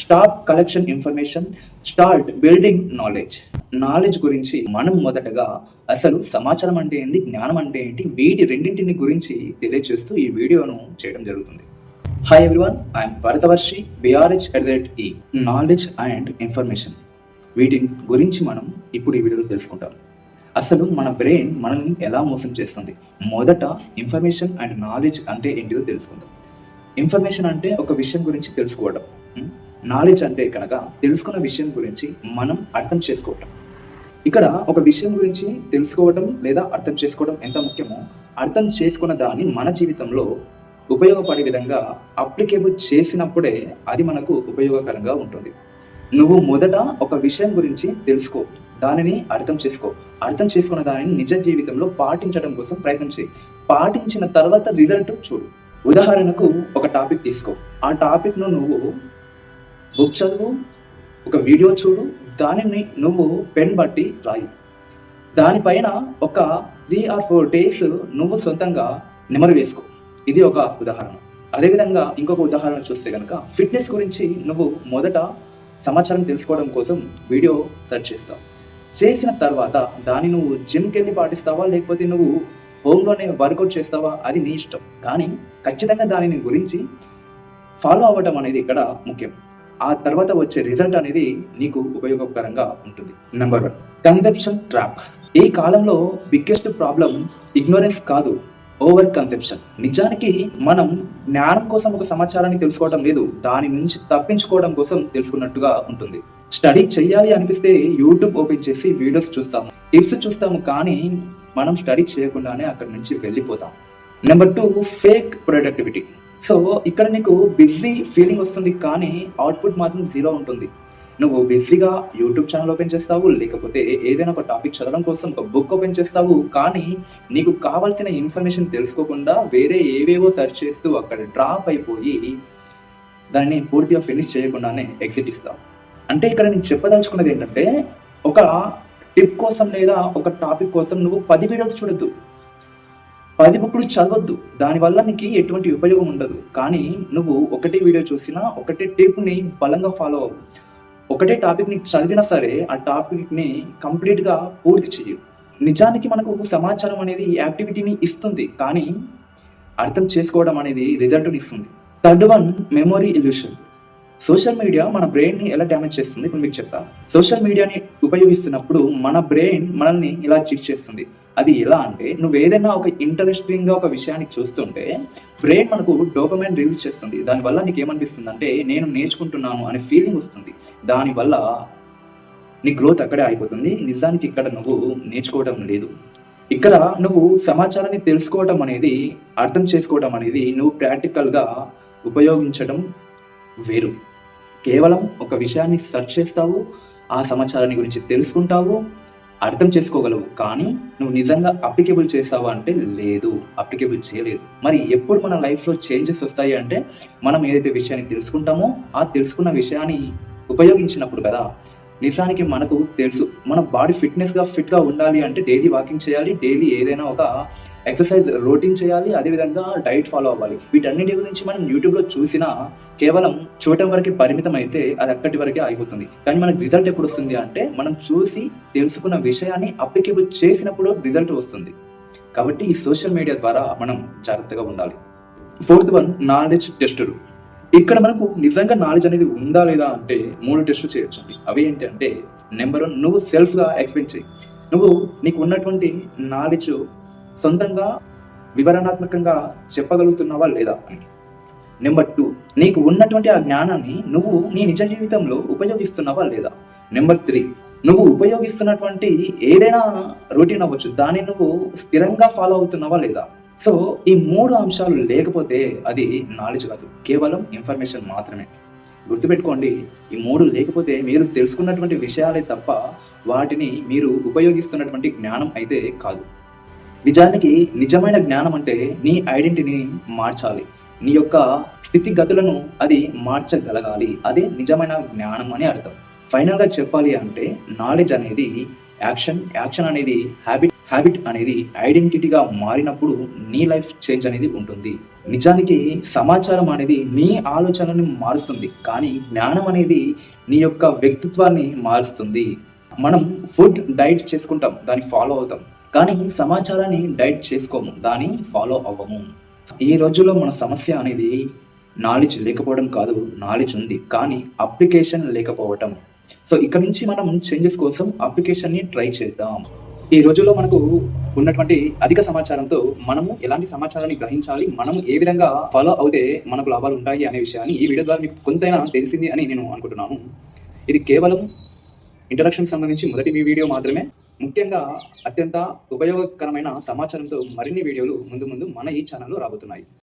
Stop collection information, start building knowledge. Knowledge గురించి మనం మొదటగా అసలు సమాచారం అంటే ఏంటి, జ్ఞానం అంటే ఏంటి, వీటి రెండింటిని గురించి తెలియజేస్తూ ఈ వీడియోను చేయడం జరుగుతుంది. Hi everyone, I'm Bharatavarshi, BRH@E. Knowledge and information, వీటి గురించి మనం ఇప్పుడు ఈ వీడియోలో తెలుసుకుంటాం. అసలు మన బ్రెయిన్ మనల్ని ఎలా మోసం చేస్తుంది. మొదట ఇన్ఫర్మేషన్ అండ్ నాలెడ్జ్ అంటే ఏంటిదో తెలుసుకుందాం. ఇన్ఫర్మేషన్ అంటే ఒక విషయం గురించి తెలుసుకోవడం, నాలెడ్జ్ అంటే కనుక తెలుసుకున్న విషయం గురించి మనం అర్థం చేసుకోవటం. ఇక్కడ ఒక విషయం గురించి తెలుసుకోవడం లేదా అర్థం చేసుకోవడం ఎంత ముఖ్యమో, అర్థం చేసుకున్న దాన్ని మన జీవితంలో ఉపయోగపడే విధంగా అప్లికేబుల్ చేసినప్పుడే అది మనకు ఉపయోగకరంగా ఉంటుంది. నువ్వు మొదట ఒక విషయం గురించి తెలుసుకో, దానిని అర్థం చేసుకో, అర్థం చేసుకున్న దానిని నిజ జీవితంలో పాటించడం కోసం ప్రయత్నం చేయి. పాటించిన తర్వాత రిజల్ట్ చూడు. ఉదాహరణకు ఒక టాపిక్ తీసుకో, ఆ టాపిక్ను నువ్వు బుక్ చదువు, ఒక వీడియో చూడు, దానిని నువ్వు పెన్ బట్టి రాయి. దానిపైన ఒక 3 or 4 days నువ్వు సొంతంగా నెమరు వేసుకో. ఇది ఒక ఉదాహరణ. అదేవిధంగా ఇంకొక ఉదాహరణ చూస్తే కనుక, ఫిట్నెస్ గురించి నువ్వు మొదట సమాచారం తెలుసుకోవడం కోసం వీడియో సెర్చ్ చేస్తావు. చేసిన తర్వాత దాన్ని నువ్వు జిమ్కి వెళ్ళి పాటిస్తావా, లేకపోతే నువ్వు హోమ్లోనే వర్కౌట్ చేస్తావా, అది నీ ఇష్టం. కానీ ఖచ్చితంగా దానిని గురించి ఫాలో అవ్వడం అనేది ఇక్కడ ముఖ్యం. ఆ తర్వాత వచ్చే రిజల్ట్ అనేది నీకు ఉపయోగకరంగా ఉంటుంది. Number 1, conception trap. ఈ కాలంలో బిగ్గెస్ట్ ప్రాబ్లం ఇగ్నోరెన్స్ కాదు, ఓవర్ కన్సెప్షన్. నిజానికి మనం జ్ఞానం కోసం ఒక సమాచారాన్ని తెలుసుకోవడం లేదు, దాని నుంచి తప్పించుకోవడం కోసం తెలుసుకున్నట్టుగా ఉంటుంది. స్టడీ చేయాలి అనిపిస్తే యూట్యూబ్ ఓపెన్ చేసి వీడియోస్ చూస్తాము, టిప్స్ చూస్తాము, కానీ మనం స్టడీ చేయకుండానే అక్కడి నుంచి వెళ్ళిపోతాం. Number 2, fake productivity. సో ఇక్కడ నీకు బిజీ ఫీలింగ్ వస్తుంది, కానీ అవుట్పుట్ మాత్రం 0 ఉంటుంది. నువ్వు బిజీగా యూట్యూబ్ ఛానల్ ఓపెన్ చేస్తావు, లేకపోతే ఏదైనా ఒక టాపిక్ చదవడం కోసం ఒక బుక్ ఓపెన్ చేస్తావు, కానీ నీకు కావాల్సిన ఇన్ఫర్మేషన్ తెలుసుకోకుండా వేరే ఏవేవో సెర్చ్ చేస్తూ అక్కడ డ్రాప్ అయిపోయి దాన్ని పూర్తిగా ఫినిష్ చేయకుండానే ఎగ్జిట్ ఇస్తావు. అంటే ఇక్కడ నేను చెప్పదలుచుకున్నది ఏంటంటే, ఒక టిప్ కోసం లేదా ఒక టాపిక్ కోసం నువ్వు 10 వీడియోస్ చూడొద్దు, 10 బుక్లు చదవద్దు, దానివల్ల నీకు ఎటువంటి ఉపయోగం ఉండదు. కానీ నువ్వు ఒకటే వీడియో చూసినా, ఒకటే టిప్ని బలంగా ఫాలో అవ్వు. ఒకటే టాపిక్ని చదివినా సరే ఆ టాపిక్ని కంప్లీట్గా పూర్తి చెయ్యి. నిజానికి మనకు సమాచారం అనేది యాక్టివిటీని ఇస్తుంది, కానీ అర్థం చేసుకోవడం అనేది రిజల్ట్ని ఇస్తుంది. Third 1, memory illusion. Social media మన బ్రెయిన్ని ఎలా డ్యామేజ్ చేస్తుంది ఇప్పుడు మీకు చెప్తాను. సోషల్ మీడియాని ఉపయోగిస్తున్నప్పుడు మన బ్రెయిన్ మనల్ని ఇలా చీట్ చేస్తుంది. అది ఎలా అంటే, నువ్వు ఏదైనా ఒక ఇంట్రెస్టింగ్గా ఒక విషయాన్ని చూస్తుంటే బ్రెయిన్ మనకు డోపమైన్ రిలీజ్ చేస్తుంది. దానివల్ల నీకు ఏమనిపిస్తుంది అంటే, నేను నేర్చుకుంటున్నాను అనే ఫీలింగ్ వస్తుంది. దానివల్ల నీ గ్రోత్ అక్కడే అయిపోతుంది. నిజానికి ఇక్కడ నువ్వు నేర్చుకోవడం లేదు. ఇక్కడ నువ్వు సమాచారాన్ని తెలుసుకోవడం అనేది, అర్థం చేసుకోవడం అనేది నువ్వు ప్రాక్టికల్గా ఉపయోగించడం వేరు. కేవలం ఒక విషయాన్ని సెర్చ్ చేస్తావు, ఆ సమాచారాన్ని గురించి తెలుసుకుంటావు, అర్థం చేసుకోగలవు, కానీ నువ్వు నిజంగా అప్లికేబుల్ చేస్తావా అంటే లేదు, అప్లికేబుల్ చేయలేదు. మరి ఎప్పుడు మన లైఫ్లో చేంజెస్ వస్తాయి అంటే, మనం ఏదైతే విషయాన్ని తెలుసుకుంటామో ఆ తెలుసుకున్న విషయాన్ని ఉపయోగించినప్పుడు కదా. నిజానికి మనకు తెలుసు, మన బాడీ ఫిట్గా ఉండాలి అంటే డైలీ వాకింగ్ చేయాలి, డైలీ ఏదైనా ఒక ఎక్సర్సైజ్ రొటీన్ చేయాలి, అదేవిధంగా డైట్ ఫాలో అవ్వాలి. వీటన్నిటి గురించి మనం యూట్యూబ్లో చూసినా కేవలం చూడటం వరకే పరిమితం అయితే అది అక్కడి వరకే అయిపోతుంది. కానీ మనకు రిజల్ట్ ఎప్పుడు వస్తుంది అంటే, మనం చూసి తెలుసుకున్న విషయాన్ని అప్లికేబుల్ చేసినప్పుడు రిజల్ట్ వస్తుంది. కాబట్టి ఈ సోషల్ మీడియా ద్వారా మనం జాగ్రత్తగా ఉండాలి. ఫోర్త్ 1, నాలెడ్జ్ టెస్టులు. ఇక్కడ మనకు నిజంగా నాలెడ్జ్ అనేది ఉందా లేదా అంటే 3 టెస్టులు చేయొచ్చు. అవి ఏంటి అంటే, నెంబర్ 1, నువ్వు సెల్ఫ్గా ఎక్స్ప్లెయిన్ చేయి. నువ్వు నీకు ఉన్నటువంటి నాలెడ్జ్ సొంతంగా వివరణాత్మకంగా చెప్పగలుగుతున్నావా లేదా అని. నెంబర్ 2, నీకు ఉన్నటువంటి ఆ జ్ఞానాన్ని నువ్వు నీ నిజ జీవితంలో ఉపయోగిస్తున్నావా లేదా. నెంబర్ 3, నువ్వు ఉపయోగిస్తున్నటువంటి ఏదైనా రొటీన్ అవ్వచ్చు, దాన్ని నువ్వు స్థిరంగా ఫాలో అవుతున్నావా లేదా. సో ఈ 3 అంశాలు లేకపోతే అది నాలెడ్జ్ కాదు, కేవలం ఇన్ఫర్మేషన్ మాత్రమే. గుర్తుపెట్టుకోండి, ఈ 3 లేకపోతే మీరు తెలుసుకున్నటువంటి విషయాలే తప్ప వాటిని మీరు ఉపయోగిస్తున్నటువంటి జ్ఞానం అయితే కాదు. నిజానికి నిజమైన జ్ఞానం అంటే నీ ఐడెంటిటీని మార్చాలి, నీ యొక్క స్థితిగతులను అది మార్చగలగాలి. అదే నిజమైన జ్ఞానం అని అర్థం. ఫైనల్గా చెప్పాలి అంటే, నాలెడ్జ్ అనేది యాక్షన్ అనేది హ్యాబిట్ అనేది ఐడెంటిటీగా మారినప్పుడు నీ లైఫ్ చేంజ్ అనేది ఉంటుంది. నిజానికి సమాచారం అనేది నీ ఆలోచనని మారుస్తుంది. కానీ జ్ఞానం అనేది నీ యొక్క వ్యక్తిత్వాన్ని మారుస్తుంది. మనం ఫుడ్ డైట్ చేసుకుంటాం. దాన్ని ఫాలో అవుతాం. కానీ సమాచారాన్ని డైట్ చేసుకోము. దాన్ని ఫాలో అవ్వము. ఈ రోజుల్లో మన సమస్య అనేది నాలెడ్జ్ లేకపోవడం కాదు. నాలెడ్జ్ ఉంది. కానీ అప్లికేషన్ లేకపోవటం. సో ఇక్కడ నుంచి మనం చేంజెస్ కోసం అప్లికేషన్‌ని ట్రై చేద్దాం. ఈ రోజుల్లో మనకు ఉన్నటువంటి అధిక సమాచారంతో మనము ఎలాంటి సమాచారాన్ని గ్రహించాలి, మనము ఏ విధంగా ఫాలో అవుతే మనకు లాభాలుంటాయి అనే విషయాన్ని ఈ వీడియో ద్వారా మీకు కొంతైనా తెలిసింది అని నేను అనుకుంటున్నాను. ఇది కేవలం ఇంట్రడక్షన్‌కి సంబంధించి మొదటి వీడియో మాత్రమే. ముఖ్యంగా అత్యంత ఉపయోగకరమైన సమాచారంతో మరిన్ని వీడియోలు ముందు ముందు మన ఈ ఛానెల్‌లో రాబోతున్నాయి.